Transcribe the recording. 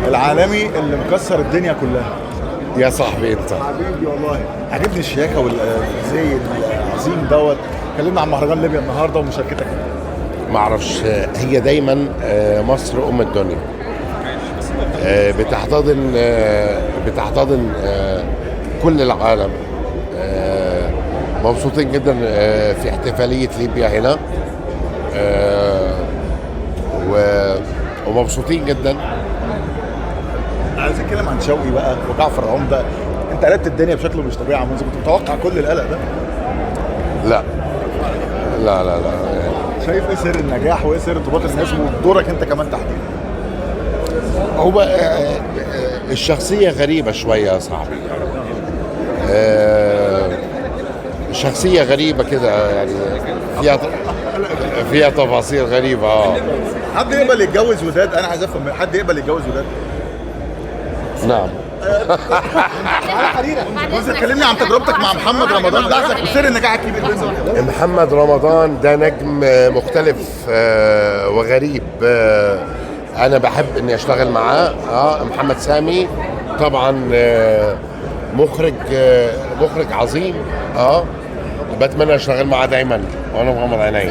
العالمي اللي مكسر الدنيا كلها. يا صاحبي انت حبيبي والله عجبني الشياكه والزي العظيم دوت. كلمنا عن مهرجان ليبيا النهارده ومشاركتك. ما اعرفش، هي دايما مصر ام الدنيا. بتحتضن كل العالم. مبسوطين جدا في احتفاليه ليبيا هنا. ومبسوطين جدا. عايز اتكلم عن شوقي بقى وجعفر العمده. انت قلبت الدنيا بشكل مش طبيعي يا منذ، كنت متوقع كل القلق ده؟ لا لا لا لا. شايف ايه سر النجاح وايه سر ارتباط الناس ودورك انت كمان تحديدا؟ هو الشخصية غريبة شوية يا صاحبي. شخصية غريبة كده يعني، فيها تفاصيل غريبة. حد يقبل يتجوز وداد؟ انا عايز افهم، حد يقبل يتجوز وداد؟ نعم. على حريرة. بس كلمني عن تجربتك مع محمد رمضان لحظة وسر النجاح الكبير بينهم. محمد رمضان ده نجم مختلف وغريب. انا بحب اني اشتغل معاه. محمد سامي طبعا مخرج عظيم. بتمنى اشتغل معاه دايما وانا مغمض عيني.